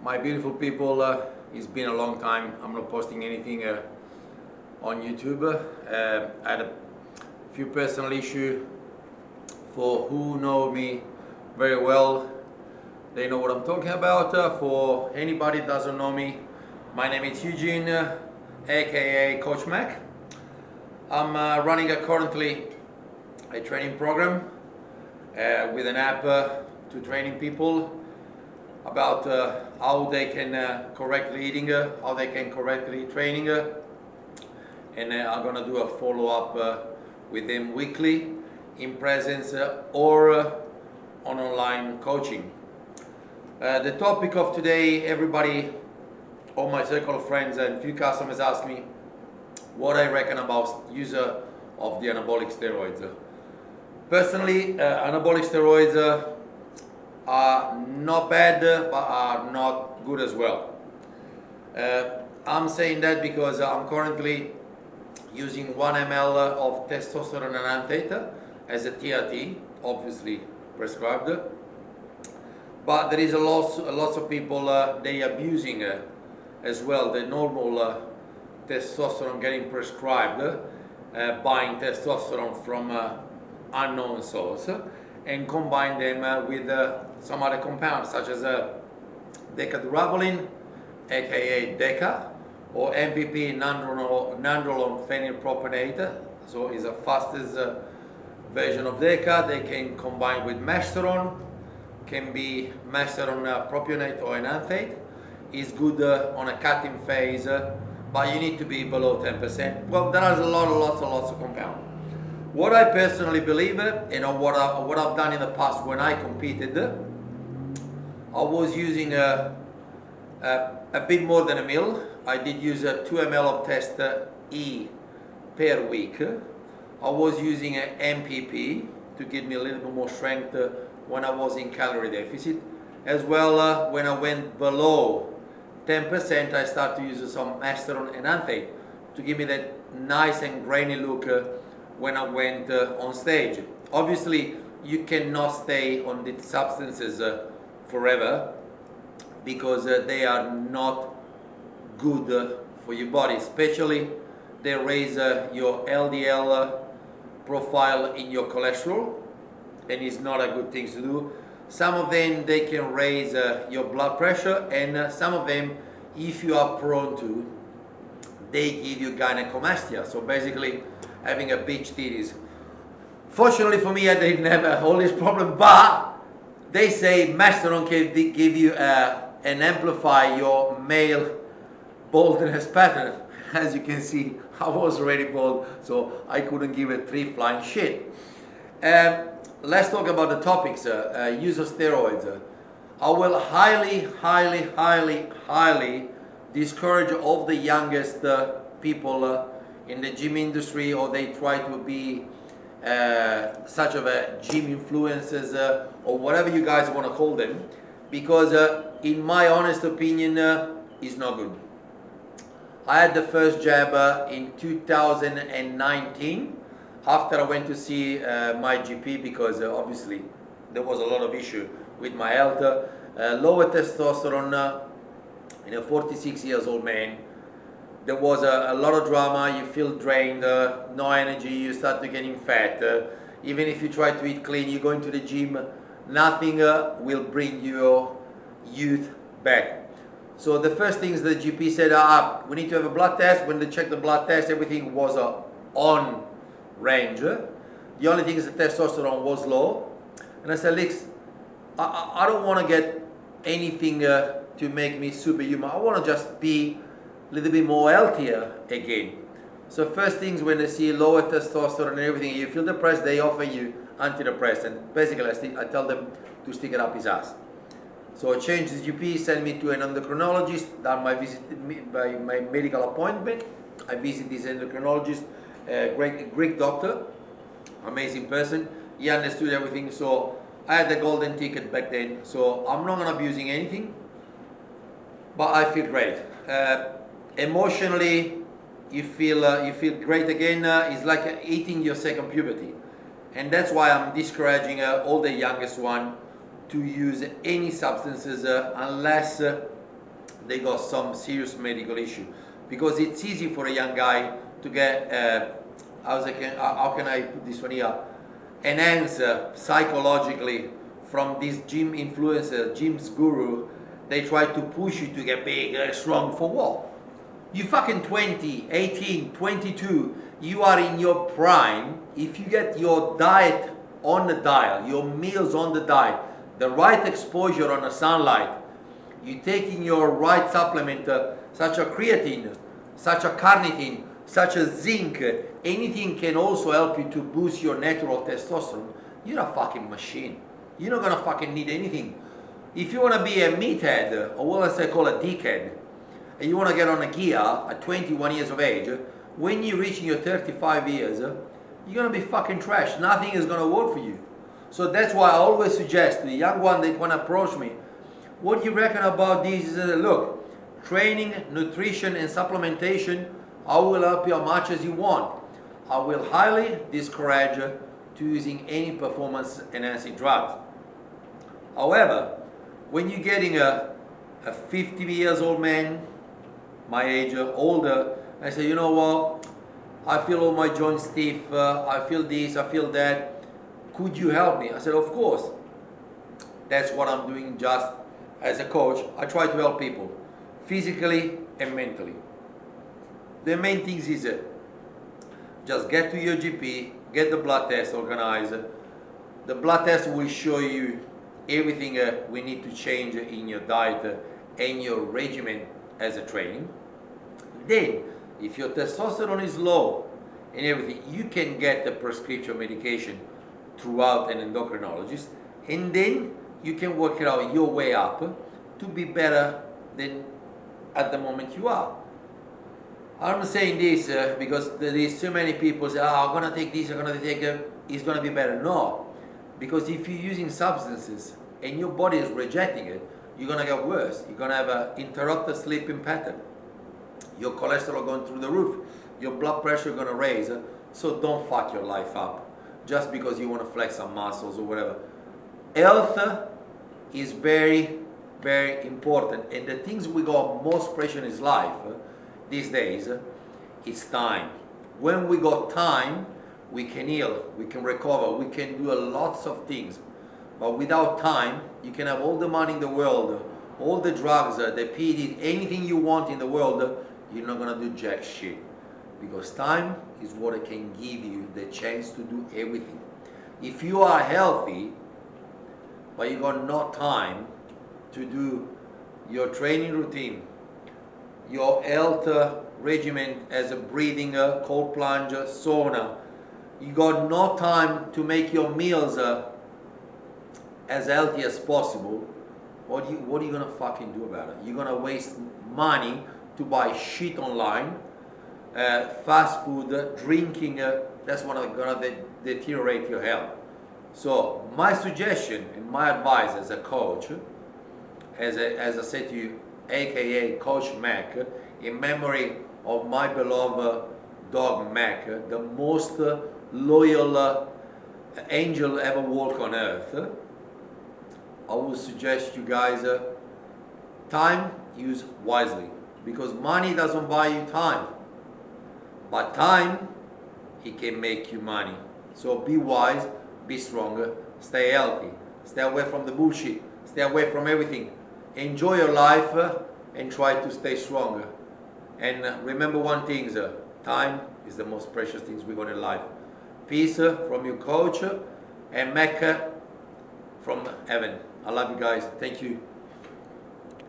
My beautiful people, it's been a long time. I'm not posting anything on YouTube. I had a few personal issues. For who know me very well, they know what I'm talking about. For anybody that doesn't know me, my name is Eugene, aka Coach Mac. I'm running currently a training program with an app to training people about how they can correctly eating, how they can correctly training, and I'm gonna do a follow-up with them weekly in presence or on online coaching. The topic of today, everybody, all my circle of friends and few customers ask me what I reckon about user of the anabolic steroids. Personally, anabolic steroids are not bad, but are not good as well. I'm saying that because I'm currently using 1 ml of testosterone enanthate as a TRT, obviously prescribed. But there is lots of people they abusing as well the normal testosterone getting prescribed, buying testosterone from unknown source and combine them with some other compounds such as decadurabolin, aka Deca, or MPP, nandrolone phenylpropionate. So it's a fastest version of Deca. They can combine with masteron, can be masteron propionate or enanthate. It's good on a cutting phase, but you need to be below 10%. Well, there are lots of compounds. What I personally believe, what I've done in the past when I competed, I was using a bit more than a mil. I did use 2 ml of test E per week. I was using an MPP to give me a little bit more strength when I was in calorie deficit. As well, when I went below 10%, I started to use some masteron enanthate to give me that nice and grainy look when I went on stage. Obviously, you cannot stay on these substances forever because they are not good for your body. Especially, they raise your LDL profile in your cholesterol, and it's not a good thing to do. Some of them, they can raise your blood pressure, and some of them, if you are prone to, they give you gynecomastia. So basically, having a beach titties. Fortunately for me, I didn't have all this problem, but they say masteron can give you and amplify your male baldness pattern. As you can see, I was already bald, so I couldn't give a 3 flying shit. Let's talk about the topics. Use of steroids. I will highly discourage all the youngest people in the gym industry, or they try to be such of a gym influencers or whatever you guys want to call them, because in my honest opinion, it's not good. I had the first jab in 2019 after I went to see my GP because obviously there was a lot of issue with my health. Lower testosterone in a 46 years old man. There was a lot of drama, you feel drained, no energy, you start to getting fat. Even if you try to eat clean, you go into the gym, nothing will bring your youth back. So the first things the GP said, we need to have a blood test. When they checked the blood test, everything was on range. The only thing is the testosterone was low. And I said, Lix, I don't want to get anything to make me superhuman. I want to just be a little bit more healthier again. So first things, when they see lower testosterone and everything, you feel depressed, they offer you antidepressant. Basically, I tell them to stick it up his ass. So I changed the GP, sent me to an endocrinologist, done my visit by my medical appointment. I visit this endocrinologist, Greek doctor, amazing person. He understood everything, so I had the golden ticket back then. So I'm not gonna be using anything, but I feel great. Emotionally, you feel great again. It's like eating your second puberty, and that's why I'm discouraging all the youngest one to use any substances unless they got some serious medical issue. Because it's easy for a young guy to get, how can I put this one here, enhance psychologically from this gym influencer, gym's guru. They try to push you to get big and strong for what? You fucking 20, 18, 22, you are in your prime. If you get your diet on the dial, your meals on the diet, the right exposure on the sunlight, you taking your right supplement, such as creatine, such as carnitine, such as zinc, anything can also help you to boost your natural testosterone. You're a fucking machine. You're not gonna fucking need anything. If you wanna be a meathead, or what I call a dickhead, and you wanna get on a gear at 21 years of age, when you're reaching your 35 years, you're gonna be fucking trash. Nothing is gonna work for you. So that's why I always suggest to the young one that wanna approach me, what do you reckon about this? Look, training, nutrition, and supplementation, I will help you as much as you want. I will highly discourage to using any performance enhancing drugs. However, when you're getting a 50 years old man, my age, older, I say, you know what, I feel all my joints stiff, I feel this, I feel that, could you help me? I said, of course. That's what I'm doing just as a coach. I try to help people, physically and mentally. The main things is just get to your GP, get the blood test organized. The blood test will show you everything we need to change in your diet and your regimen as a training. Then, if your testosterone is low and everything, you can get the prescription medication throughout an endocrinologist, and then you can work it out your way up to be better than at the moment you are. I'm saying this because there is too many people say, oh, I'm gonna take this, I'm gonna take it, it's gonna be better. No, because if you're using substances and your body is rejecting it, you're gonna get worse. You're gonna have an interrupted sleeping pattern. Your cholesterol going through the roof. Your blood pressure gonna raise. So don't fuck your life up just because you wanna flex some muscles or whatever. Health is very, very important. And the things we got most precious in his life these days is time. When we got time, we can heal, we can recover, we can do lots of things. But without time, you can have all the money in the world, all the drugs, the PD, anything you want in the world, you're not gonna do jack shit. Because time is what it can give you the chance to do everything. If you are healthy, but you got no time to do your training routine, your health regimen as a breathing, cold plunge, sauna, you got no time to make your meals as healthy as possible, what are you gonna fucking do about it? You're gonna waste money to buy shit online, fast food, drinking, that's what is gonna deteriorate your health. So my suggestion and my advice as a coach, as I said to you, aka Coach Mac, in memory of my beloved dog Mac, the most loyal angel ever walk on earth, I would suggest you guys time use wisely, because money doesn't buy you time, but time, it can make you money. So be wise, be stronger, stay healthy, stay away from the bullshit, stay away from everything, enjoy your life and try to stay stronger. And remember one thing, time is the most precious things we got in life. Peace from your coach and Mecca from heaven. I love you guys. Thank you.